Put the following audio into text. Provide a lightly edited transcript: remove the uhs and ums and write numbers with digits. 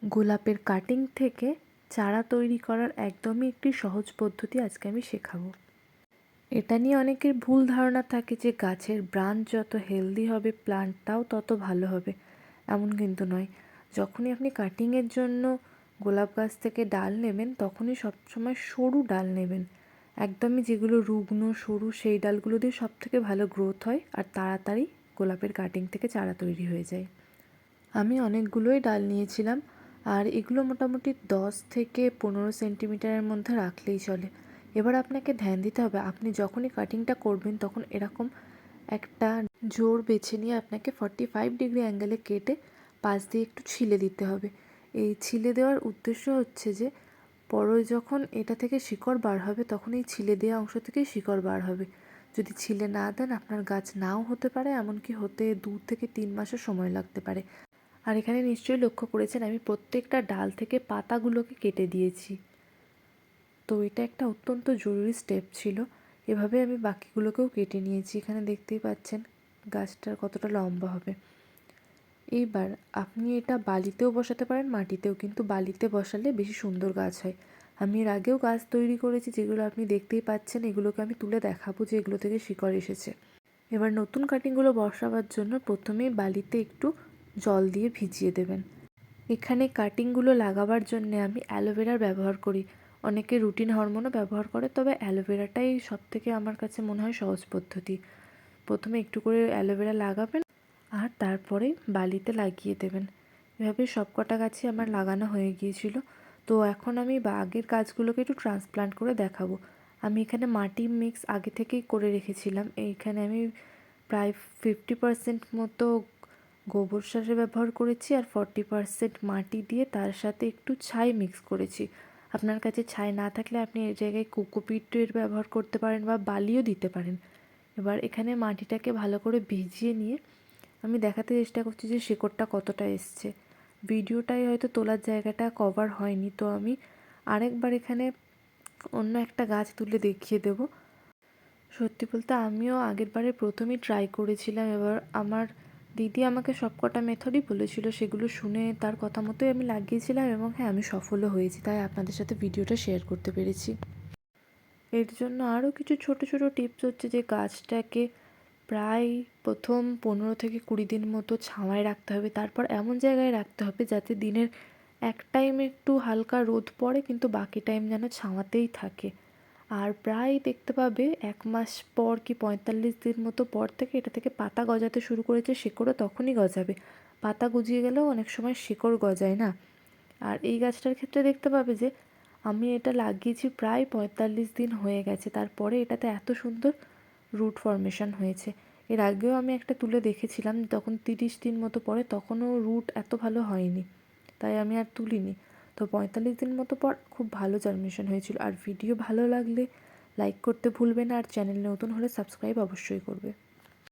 গোলাপের কাটিং থেকে চারা তৈরি করার একদমই একটি সহজ পদ্ধতি আজকে আমি শেখাবো। এটা নিয়ে অনেকের ভুল ধারণা থাকে যে গাছের ব্রাঞ্চ যত হেলদি হবে প্লান্টটাও তত ভালো হবে, এমন কিন্তু নয়। যখনই আপনি কাটিংয়ের জন্য গোলাপ গাছ থেকে ডাল নেবেন তখনই সবসময় সরু ডাল নেবেন। একদমই যেগুলো রুগ্ন সরু সেই ডালগুলো দিয়ে সবথেকে ভালো গ্রোথ হয় আর তাড়াতাড়ি গোলাপের কাটিং থেকে চারা তৈরি হয়ে যায়। আমি অনেকগুলোই ডাল নিয়েছিলাম আর এগুলো মোটামুটি 10 থেকে 15 সেন্টিমিটারের মধ্যে রাখলেই চলে। এবার আপনাকে ধ্যান দিতে হবে, আপনি যখনই কাটিংটা করবেন তখন এরকম একটা জোর বেছে নিয়ে আপনাকে 45 ডিগ্রি অ্যাঙ্গেলে কেটে পাশ দিয়ে একটু ছিলে দিতে হবে। এই ছিলে দেওয়ার উদ্দেশ্য হচ্ছে যে পরে যখন এটা থেকে শিকড় বার হবে তখন এই ছিলে দেওয়া অংশ থেকেই শিকড় বার হবে। যদি ছিলে না দেন আপনার গাছ নাও হতে পারে, এমনকি হতে 2 থেকে 3 মাসের সময় লাগতে পারে। আর এখানে নিশ্চয়ই লক্ষ্য করেছেন আমি প্রত্যেকটা ডাল থেকে পাতাগুলোকে কেটে দিয়েছি। তো এটা একটা অত্যন্ত জরুরি স্টেপ ছিল। এভাবে আমি বাকিগুলোকেও কেটে নিয়েছি। এখানে দেখতেই পাচ্ছেন গাছটার কতটা লম্বা হবে। এইবার আপনি এটা বালিতেও বসাতে পারেন, মাটিতেও, কিন্তু বালিতে বসালে বেশি সুন্দর গাছ হয়। আমি এর আগেও গাছ তৈরি করেছি যেগুলো আপনি দেখতেই পাচ্ছেন, এগুলোকে আমি তুলে দেখাবো যে এগুলো থেকে শিকড় এসেছে। এবার নতুন কাটিংগুলো বসাবার জন্য প্রথমেই বালিতে একটু জল দিয়ে ভিজিয়ে দেবেন। এখানে কাটিংগুলো লাগাবার জন্য আমি অ্যালোভেরার ব্যবহার করি। অনেকে রুটিন হরমোনও ব্যবহার করে, তবে অ্যালোভেরাটাই সবথেকে আমার কাছে মনে হয় সহজ পদ্ধতি। প্রথমে একটু করে অ্যালোভেরা লাগাবেন আর তারপরে বালিতে লাগিয়ে দেবেন। এভাবে সবকটা গাছই আমার লাগানো হয়ে গিয়েছিল। তো এখন আমি আগের গাছগুলোকে একটু ট্রান্সপ্লান্ট করে দেখাবো। আমি এখানে মাটি মিক্স আগে থেকেই করে রেখেছিলাম। এইখানে আমি প্রায় 50% মতো গোবর সারের ব্যবহার করেছি আর 40% মাটি দিয়ে তার সাথে একটু ছাই মিক্স করেছি। আপনার কাছে ছাই না থাকলে আপনি এর জায়গায় কোকোপিটের ব্যবহার করতে পারেন বা বালিও দিতে পারেন। এবার এখানে মাটিটাকে ভালো করে ভিজিয়ে নিয়ে আমি দেখাতে চেষ্টা করছি যে শেকড়টা কতটা এসছে। ভিডিওটায় হয়তো তোলার জায়গাটা কভার হয়নি, তো আমি আরেকবার এখানে অন্য একটা গাছ তুলে দেখিয়ে দেব। সত্যি বলতে আমিও আগের বারে প্রথমেই ট্রাই করেছিলাম। এবার আমার দিদি আমাকে সবকটা মেথডই বলেছিল, সেগুলো শুনে তার কথা মতোই আমি লাগিয়েছিলাম এবং হ্যাঁ, আমি সফলও হয়েছি, তাই আপনাদের সাথে ভিডিওটা শেয়ার করতে পেরেছি। এর জন্য আরও কিছু ছোট ছোট টিপস হচ্ছে যে গাছটাকে প্রায় প্রথম 15 থেকে 20 দিন মতো ছাওয়ায় রাখতে হবে। তারপর এমন জায়গায় রাখতে হবে যাতে দিনের এক টাইম একটু হালকা রোদ পড়ে কিন্তু বাকি টাইম যেন ছাওয়াতেই থাকে। আর প্রায় দেখতে পাবে 1 মাস পর কি 45 দিন মতো পর থেকে এটা থেকে পাতা গজাতে শুরু করেছে, শিকড়ও তখনই গজাবে। পাতা গজিয়ে গেলেও অনেক সময় শিকড় গজায় না। আর এই গাছটার ক্ষেত্রে দেখতে পাবে যে আমি এটা লাগিয়েছি প্রায় 45 দিন হয়ে গেছে, তারপরে এটাতে এত সুন্দর রুট ফর্মেশন হয়েছে। এর আগেও আমি একটা তুলে দেখেছিলাম, তখন 30 দিন মতো পরে, তখনও রুট এত ভালো হয়নি, তাই আমি আর তুলিনি। তো 45 দিন মতো পর খুব ভালো জার্মিনেশন হয়েছিল। আর ভিডিও ভালো লাগলে লাইক করতে ভুলবে না, আর চ্যানেল নতুন হলে সাবস্ক্রাইব অবশ্যই করবে।